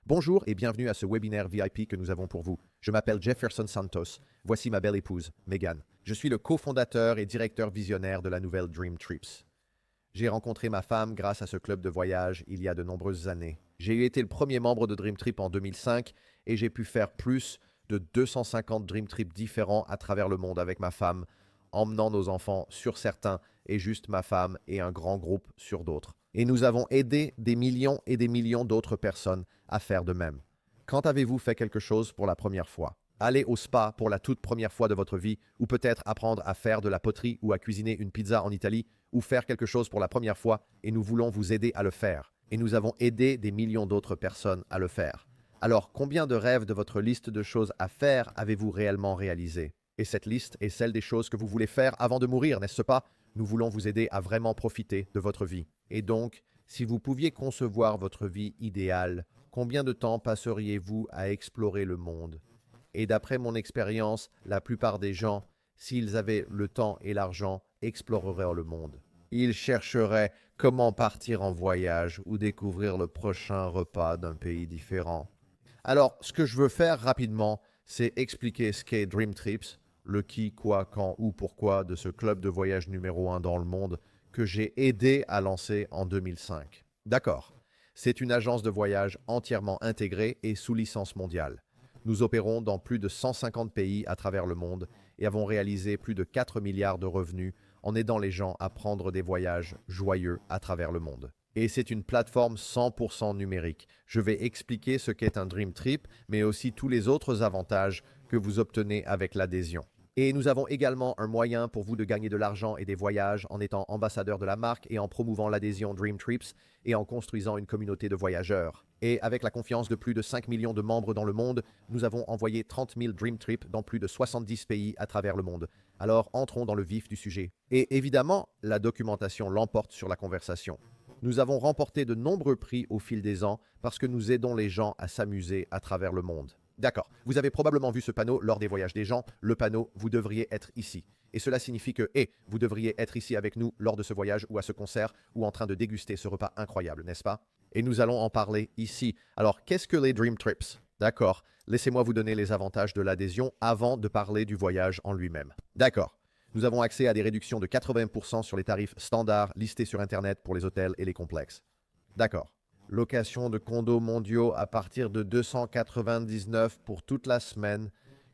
Bonjour et bienvenue à ce webinaire VIP que nous avons pour vous. Je m'appelle Jefferson Santos. Voici ma belle épouse, Megan. Je suis le cofondateur et directeur visionnaire de la nouvelle Dream Trips. J'ai rencontré ma femme grâce à ce club de voyage il y a de nombreuses années. J'ai été le premier membre de Dream Trip en 2005 et j'ai pu faire plus de 250 Dream Trips différents à travers le monde avec ma femme, emmenant nos enfants sur certains et juste ma femme et un grand groupe sur d'autres. Et nous avons aidé des millions et des millions d'autres personnes à faire de même. Quand avez-vous fait quelque chose pour la première fois? Aller au spa pour la toute première fois de votre vie, ou peut-être apprendre à faire de la poterie ou à cuisiner une pizza en Italie, ou faire quelque chose pour la première fois, et nous voulons vous aider à le faire. Et nous avons aidé des millions d'autres personnes à le faire. Alors, combien de rêves de votre liste de choses à faire avez-vous réellement réalisé? Et cette liste est celle des choses que vous voulez faire avant de mourir, n'est-ce pas? Nous voulons vous aider à vraiment profiter de votre vie. Et donc, si vous pouviez concevoir votre vie idéale, combien de temps passeriez-vous à explorer le monde? Et d'après mon expérience, la plupart des gens, s'ils avaient le temps et l'argent, exploreraient le monde. Ils chercheraient comment partir en voyage ou découvrir le prochain repas d'un pays différent. Alors, ce que je veux faire rapidement, c'est expliquer ce qu'est Dream Trips, le qui, quoi, quand, où, pourquoi de ce club de voyage numéro 1 dans le monde que j'ai aidé à lancer en 2005. D'accord. C'est une agence de voyage entièrement intégrée et sous licence mondiale. Nous opérons dans plus de 150 pays à travers le monde et avons réalisé plus de 4 milliards de revenus en aidant les gens à prendre des voyages joyeux à travers le monde. Et c'est une plateforme 100% numérique. Je vais expliquer ce qu'est un Dream Trip, mais aussi tous les autres avantages que vous obtenez avec l'adhésion. Et nous avons également un moyen pour vous de gagner de l'argent et des voyages en étant ambassadeur de la marque et en promouvant l'adhésion Dream Trips et en construisant une communauté de voyageurs. Et avec la confiance de plus de 5 millions de membres dans le monde, nous avons envoyé 30 000 Dream Trips dans plus de 70 pays à travers le monde. Alors entrons dans le vif du sujet. Et évidemment, la documentation l'emporte sur la conversation. Nous avons remporté de nombreux prix au fil des ans parce que nous aidons les gens à s'amuser à travers le monde. D'accord, vous avez probablement vu ce panneau lors des voyages des gens, le panneau « Vous devriez être ici ». Et cela signifie que, vous devriez être ici avec nous lors de ce voyage ou à ce concert ou en train de déguster ce repas incroyable, n'est-ce pas? Et nous allons en parler ici. Alors, qu'est-ce que les Dream Trips? D'accord, laissez-moi vous donner les avantages de l'adhésion avant de parler du voyage en lui-même. D'accord. Nous avons accès à des réductions de 80% sur les tarifs standards listés sur Internet pour les hôtels et les complexes. D'accord. Location de condos mondiaux à partir de 299 pour toute la semaine.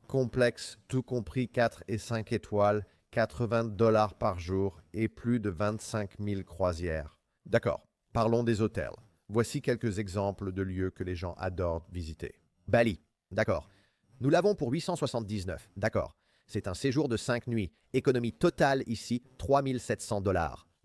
Complexe, tout compris 4 et 5 étoiles, 80 $ par jour et plus de 25 000 croisières. D'accord. Parlons des hôtels. Voici quelques exemples de lieux que les gens adorent visiter. Bali. D'accord. Nous l'avons pour 879. D'accord. C'est un séjour de 5 nuits. Économie totale ici, 3 700 $.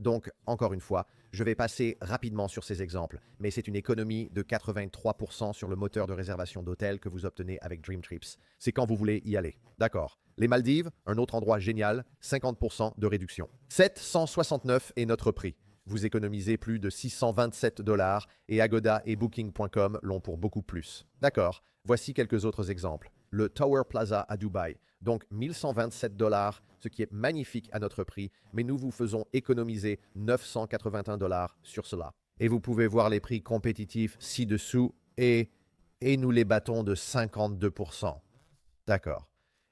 Donc, encore une fois, je vais passer rapidement sur ces exemples, mais c'est une économie de 83% sur le moteur de réservation d'hôtel que vous obtenez avec Dream Trips. C'est quand vous voulez y aller. D'accord. Les Maldives, un autre endroit génial, 50% de réduction. 769 est notre prix. Vous économisez plus de 627 $ et Agoda et Booking.com l'ont pour beaucoup plus. D'accord. Voici quelques autres exemples. Le Tower Plaza à Dubaï, donc 1127 $, ce qui est magnifique à notre prix, mais nous vous faisons économiser 981 $ sur cela. Et vous pouvez voir les prix compétitifs ci-dessous et nous les battons de 52%. D'accord.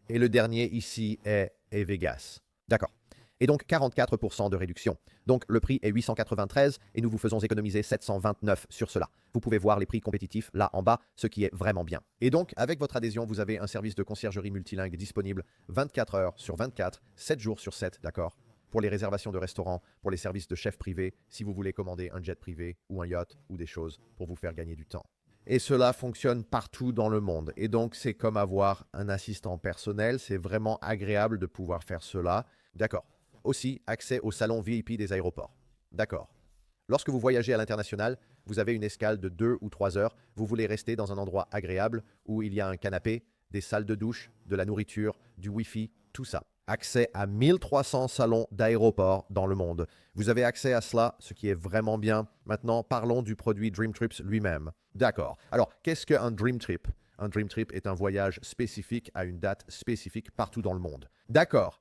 Et le dernier ici est Vegas. D'accord. Et donc 44% de réduction. Donc le prix est 893 et nous vous faisons économiser 729 sur cela. Vous pouvez voir les prix compétitifs là en bas, ce qui est vraiment bien. Et donc avec votre adhésion, vous avez un service de conciergerie multilingue disponible 24 heures sur 24, 7 jours sur 7, d'accord? Pour les réservations de restaurants, pour les services de chef privé, si vous voulez commander un jet privé ou un yacht ou des choses pour vous faire gagner du temps. Et cela fonctionne partout dans le monde. Et donc c'est comme avoir un assistant personnel, c'est vraiment agréable de pouvoir faire cela. D'accord. Aussi, accès au salon VIP des aéroports. D'accord. Lorsque vous voyagez à l'international, vous avez une escale de 2 ou 3 heures, vous voulez rester dans un endroit agréable où il y a un canapé, des salles de douche, de la nourriture, du Wi-Fi, tout ça. Accès à 1300 salons d'aéroports dans le monde. Vous avez accès à cela, ce qui est vraiment bien. Maintenant, parlons du produit Dream Trips lui-même. D'accord. Alors, qu'est-ce qu'un Dream Trip? Un Dream Trip est un voyage spécifique à une date spécifique partout dans le monde. D'accord.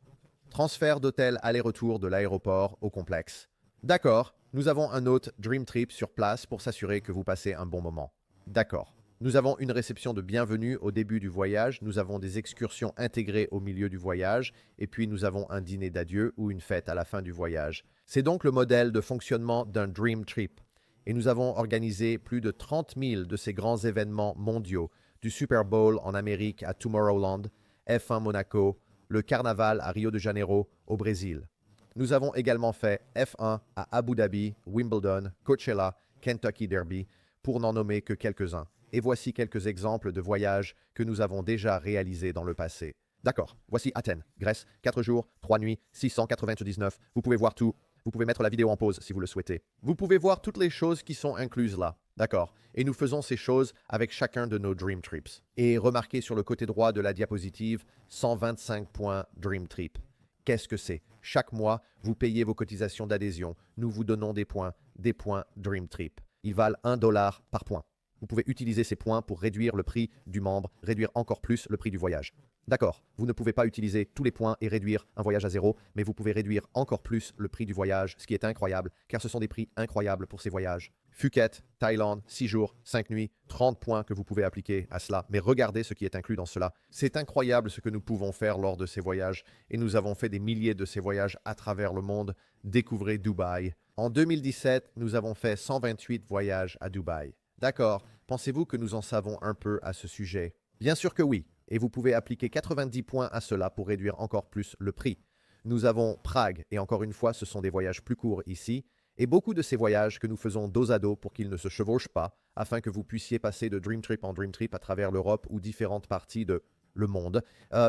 Transfert d'hôtel aller-retour de l'aéroport au complexe. D'accord, nous avons un hôte Dream Trip sur place pour s'assurer que vous passez un bon moment. D'accord. Nous avons une réception de bienvenue au début du voyage, nous avons des excursions intégrées au milieu du voyage, et puis nous avons un dîner d'adieu ou une fête à la fin du voyage. C'est donc le modèle de fonctionnement d'un Dream Trip. Et nous avons organisé plus de 30 000 de ces grands événements mondiaux, du Super Bowl en Amérique à Tomorrowland, F1 Monaco, le Carnaval à Rio de Janeiro, au Brésil. Nous avons également fait F1 à Abu Dhabi, Wimbledon, Coachella, Kentucky Derby, pour n'en nommer que quelques-uns. Et voici quelques exemples de voyages que nous avons déjà réalisés dans le passé. D'accord, voici Athènes, Grèce, 4 jours, 3 nuits, 699. Vous pouvez voir tout. Vous pouvez mettre la vidéo en pause si vous le souhaitez. Vous pouvez voir toutes les choses qui sont incluses là. D'accord. Et nous faisons ces choses avec chacun de nos Dream Trips. Et remarquez sur le côté droit de la diapositive, 125 points Dream Trip. Qu'est-ce que c'est? Chaque mois, vous payez vos cotisations d'adhésion. Nous vous donnons des points Dream Trip. Ils valent $1 par point. Vous pouvez utiliser ces points pour réduire le prix du membre, réduire encore plus le prix du voyage. D'accord, vous ne pouvez pas utiliser tous les points et réduire un voyage à zéro, mais vous pouvez réduire encore plus le prix du voyage, ce qui est incroyable, car ce sont des prix incroyables pour ces voyages. Phuket, Thaïlande, 6 jours, 5 nuits, 30 points que vous pouvez appliquer à cela, mais regardez ce qui est inclus dans cela. C'est incroyable ce que nous pouvons faire lors de ces voyages, et nous avons fait des milliers de ces voyages à travers le monde. Découvrez Dubaï. En 2017, nous avons fait 128 voyages à Dubaï. D'accord, pensez-vous que nous en savons un peu à ce sujet? Bien sûr que oui, et vous pouvez appliquer 90 points à cela pour réduire encore plus le prix. Nous avons Prague, et encore une fois, ce sont des voyages plus courts ici, et beaucoup de ces voyages que nous faisons dos à dos pour qu'ils ne se chevauchent pas, afin que vous puissiez passer de Dream Trip en Dream Trip à travers l'Europe ou différentes parties de le monde.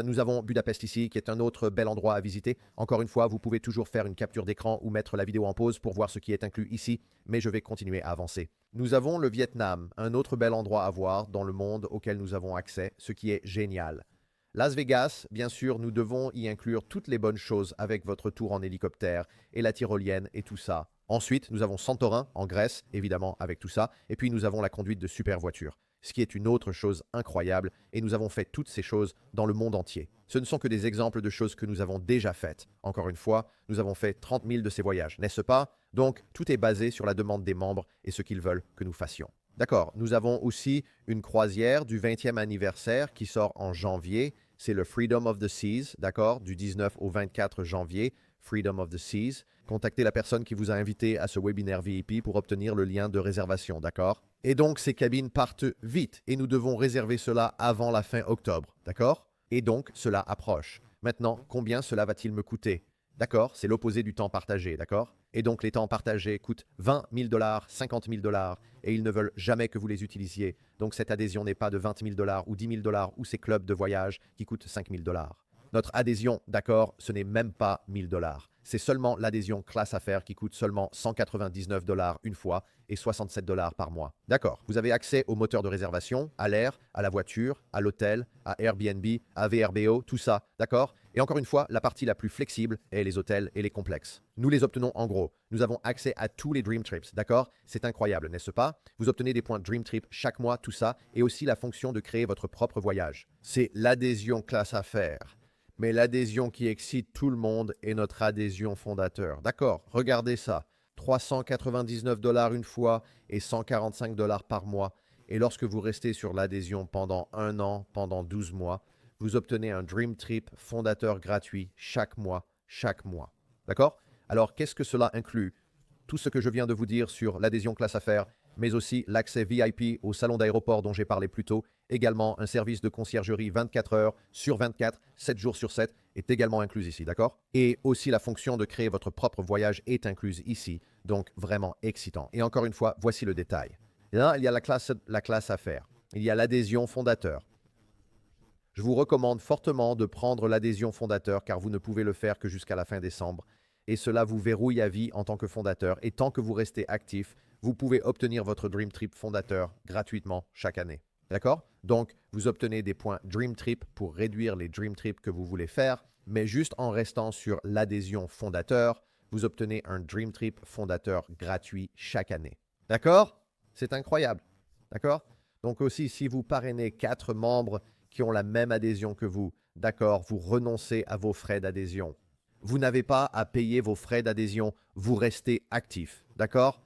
Nous avons Budapest ici, qui est un autre bel endroit à visiter. Encore une fois, vous pouvez toujours faire une capture d'écran ou mettre la vidéo en pause pour voir ce qui est inclus ici, mais je vais continuer à avancer. Nous avons le Vietnam, un autre bel endroit à voir dans le monde auquel nous avons accès, ce qui est génial. Las Vegas, bien sûr, nous devons y inclure toutes les bonnes choses avec votre tour en hélicoptère et la tyrolienne et tout ça. Ensuite, nous avons Santorin, en Grèce, évidemment, avec tout ça. Et puis, nous avons la conduite de super voitures, ce qui est une autre chose incroyable. Et nous avons fait toutes ces choses dans le monde entier. Ce ne sont que des exemples de choses que nous avons déjà faites. Encore une fois, nous avons fait 30 000 de ces voyages, n'est-ce pas? Donc, tout est basé sur la demande des membres et ce qu'ils veulent que nous fassions. D'accord, nous avons aussi une croisière du 20e anniversaire qui sort en janvier. C'est le Freedom of the Seas, d'accord, du 19 au 24 janvier. Freedom of the Seas. Contactez la personne qui vous a invité à ce webinaire VIP pour obtenir le lien de réservation, d'accord? Et donc, ces cabines partent vite et nous devons réserver cela avant la fin octobre, d'accord? Et donc, cela approche. Maintenant, combien cela va-t-il me coûter? D'accord, c'est l'opposé du temps partagé, d'accord? Et donc, les temps partagés coûtent 20 000 $, 50 000 $, et ils ne veulent jamais que vous les utilisiez. Donc, cette adhésion n'est pas de 20 000 $ ou 10 000 $ ou ces clubs de voyage qui coûtent 5 000 $. Notre adhésion, d'accord, ce n'est même pas 1 000 $. C'est seulement l'adhésion classe affaires qui coûte seulement 199 $ une fois et 67 $ par mois. D'accord, vous avez accès au moteur de réservation, à l'air, à la voiture, à l'hôtel, à Airbnb, à VRBO, tout ça, d'accord? Et encore une fois, la partie la plus flexible est les hôtels et les complexes. Nous les obtenons en gros. Nous avons accès à tous les Dream Trips, d'accord? C'est incroyable, n'est-ce pas? Vous obtenez des points Dream Trip chaque mois, tout ça, et aussi la fonction de créer votre propre voyage. C'est l'adhésion classe affaires. Mais l'adhésion qui excite tout le monde est notre adhésion fondateur. D'accord, regardez ça. 399 $ une fois et 145 $ par mois. Et lorsque vous restez sur l'adhésion pendant 1 an, pendant 12 mois, vous obtenez un Dream Trip fondateur gratuit chaque mois, chaque mois. D'accord? Alors, qu'est-ce que cela inclut? Tout ce que je viens de vous dire sur l'adhésion classe affaires, mais aussi l'accès VIP au salon d'aéroport dont j'ai parlé plus tôt. Également, un service de conciergerie 24 heures sur 24, 7 jours sur 7 est également inclus ici, d'accord? Et aussi la fonction de créer votre propre voyage est incluse ici, donc vraiment excitant. Et encore une fois, voici le détail. Et là, il y a la classe affaires. Il y a l'adhésion fondateur. Je vous recommande fortement de prendre l'adhésion fondateur car vous ne pouvez le faire que jusqu'à la fin décembre. Et cela vous verrouille à vie en tant que fondateur. Et tant que vous restez actif, vous pouvez obtenir votre Dream Trip fondateur gratuitement chaque année. D'accord? Donc, vous obtenez des points Dream Trip pour réduire les Dream Trips que vous voulez faire, mais juste en restant sur l'adhésion fondateur, vous obtenez un Dream Trip fondateur gratuit chaque année. D'accord? C'est incroyable. D'accord? Donc aussi, si vous parrainez 4 membres qui ont la même adhésion que vous, d'accord, vous renoncez à vos frais d'adhésion. Vous n'avez pas à payer vos frais d'adhésion, vous restez actif. D'accord?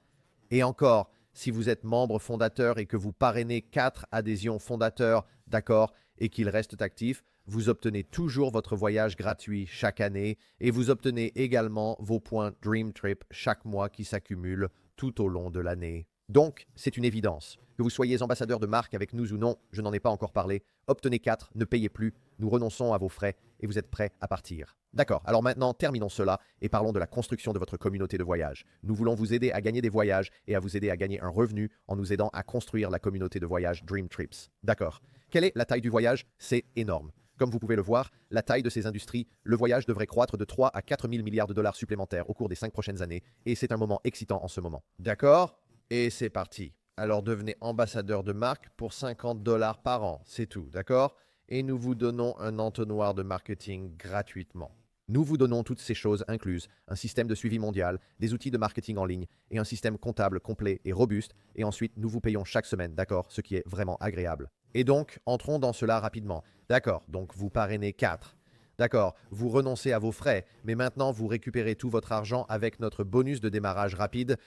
Et encore, si vous êtes membre fondateur et que vous parrainez 4 adhésions fondateurs, d'accord, et qu'ils restent actifs, vous obtenez toujours votre voyage gratuit chaque année et vous obtenez également vos points Dream Trip chaque mois qui s'accumulent tout au long de l'année. Donc, c'est une évidence. Que vous soyez ambassadeur de marque avec nous ou non, je n'en ai pas encore parlé, obtenez 4, ne payez plus, nous renonçons à vos frais et vous êtes prêts à partir. D'accord, alors maintenant terminons cela et parlons de la construction de votre communauté de voyage. Nous voulons vous aider à gagner des voyages et à vous aider à gagner un revenu en nous aidant à construire la communauté de voyage Dream Trips. D'accord. Quelle est la taille du voyage? C'est énorme. Comme vous pouvez le voir, la taille de ces industries, le voyage devrait croître de 3 à 4 000 milliards de dollars supplémentaires au cours des 5 prochaines années et c'est un moment excitant en ce moment. D'accord? Et c'est parti. Alors devenez ambassadeur de marque pour 50 dollars par an, c'est tout, d'accord? Et nous vous donnons un entonnoir de marketing gratuitement. Nous vous donnons toutes ces choses incluses, un système de suivi mondial, des outils de marketing en ligne et un système comptable complet et robuste, et ensuite nous vous payons chaque semaine, d'accord? Ce qui est vraiment agréable. Et donc, entrons dans cela rapidement. D'accord, donc vous parrainez 4. D'accord, vous renoncez à vos frais, mais maintenant vous récupérez tout votre argent avec notre bonus de démarrage rapide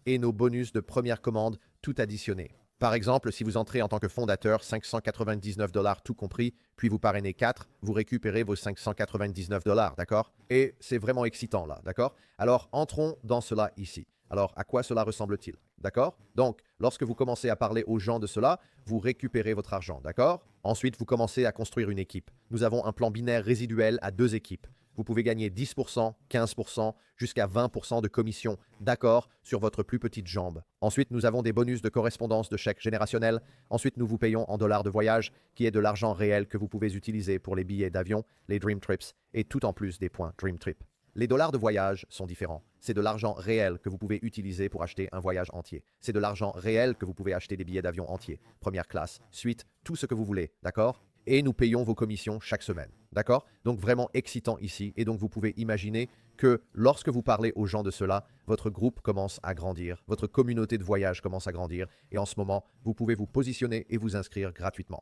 et nos bonus de première commande, tout additionné. Par exemple, si vous entrez en tant que fondateur, 599 dollars tout compris, puis vous parrainez 4, vous récupérez vos 599 dollars, d'accord? Et c'est vraiment excitant là, d'accord? Alors, entrons dans cela ici. Alors, à quoi cela ressemble-t-il? D'accord? Donc, lorsque vous commencez à parler aux gens de cela, vous récupérez votre argent, d'accord? Ensuite, vous commencez à construire une équipe. Nous avons un plan binaire résiduel à 2 équipes. Vous pouvez gagner 10%, 15%, jusqu'à 20% de commission, d'accord, sur votre plus petite jambe. Ensuite, nous avons des bonus de correspondance de chèques générationnels. Ensuite, nous vous payons en dollars de voyage, qui est de l'argent réel que vous pouvez utiliser pour les billets d'avion, les Dream Trips, et tout en plus des points Dream Trip. Les dollars de voyage sont différents. C'est de l'argent réel que vous pouvez utiliser pour acheter un voyage entier. C'est de l'argent réel que vous pouvez acheter des billets d'avion entiers, première classe, suite, tout ce que vous voulez, d'accord? Et nous payons vos commissions chaque semaine, d'accord? Donc vraiment excitant ici. Et donc vous pouvez imaginer que lorsque vous parlez aux gens de cela, votre groupe commence à grandir, votre communauté de voyage commence à grandir. Et en ce moment, vous pouvez vous positionner et vous inscrire gratuitement.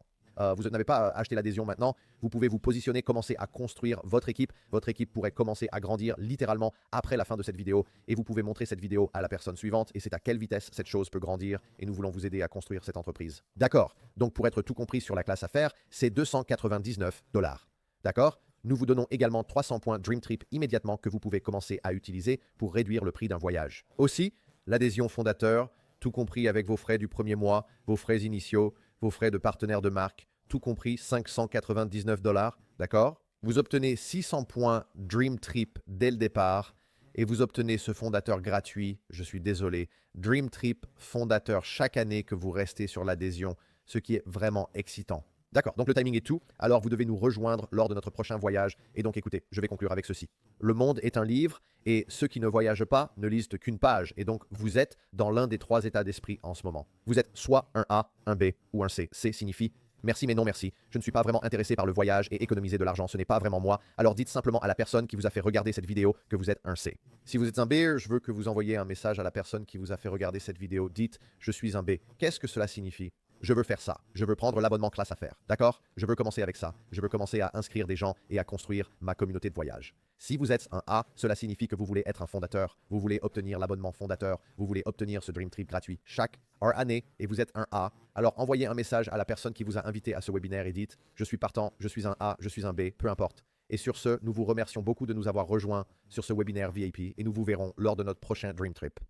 Vous n'avez pas acheté l'adhésion maintenant, vous pouvez vous positionner, commencer à construire votre équipe. Votre équipe pourrait commencer à grandir littéralement après la fin de cette vidéo et vous pouvez montrer cette vidéo à la personne suivante et c'est à quelle vitesse cette chose peut grandir et nous voulons vous aider à construire cette entreprise. D'accord, donc pour être tout compris sur la classe affaires, c'est 299 dollars. D'accord? Nous vous donnons également 300 points Dream Trip immédiatement que vous pouvez commencer à utiliser pour réduire le prix d'un voyage. Aussi, l'adhésion fondateur, tout compris avec vos frais du premier mois, vos frais initiaux, vos frais de partenaire de marque, tout compris 599 dollars, d'accord? Vous obtenez 600 points Dream Trip dès le départ et vous obtenez ce fondateur gratuit, je suis désolé, Dream Trip fondateur chaque année que vous restez sur l'adhésion, ce qui est vraiment excitant. D'accord, donc le timing est tout, alors vous devez nous rejoindre lors de notre prochain voyage. Et donc écoutez, je vais conclure avec ceci. Le monde est un livre et ceux qui ne voyagent pas ne lisent qu'une page. Et donc vous êtes dans l'un des 3 états d'esprit en ce moment. Vous êtes soit un A, un B ou un C. C signifie merci mais non merci. Je ne suis pas vraiment intéressé par le voyage et économiser de l'argent, ce n'est pas vraiment moi. Alors dites simplement à la personne qui vous a fait regarder cette vidéo que vous êtes un C. Si vous êtes un B, je veux que vous envoyiez un message à la personne qui vous a fait regarder cette vidéo. Dites je suis un B. Qu'est-ce que cela signifie? Je veux faire ça. Je veux prendre l'abonnement classe affaires. D'accord? Je veux commencer avec ça. Je veux commencer à inscrire des gens et à construire ma communauté de voyage. Si vous êtes un A, cela signifie que vous voulez être un fondateur. Vous voulez obtenir l'abonnement fondateur. Vous voulez obtenir ce Dream Trip gratuit chaque année et vous êtes un A. Alors envoyez un message à la personne qui vous a invité à ce webinaire et dites je suis partant, je suis un A, je suis un B, peu importe. Et sur ce, nous vous remercions beaucoup de nous avoir rejoints sur ce webinaire VIP et nous vous verrons lors de notre prochain Dream Trip.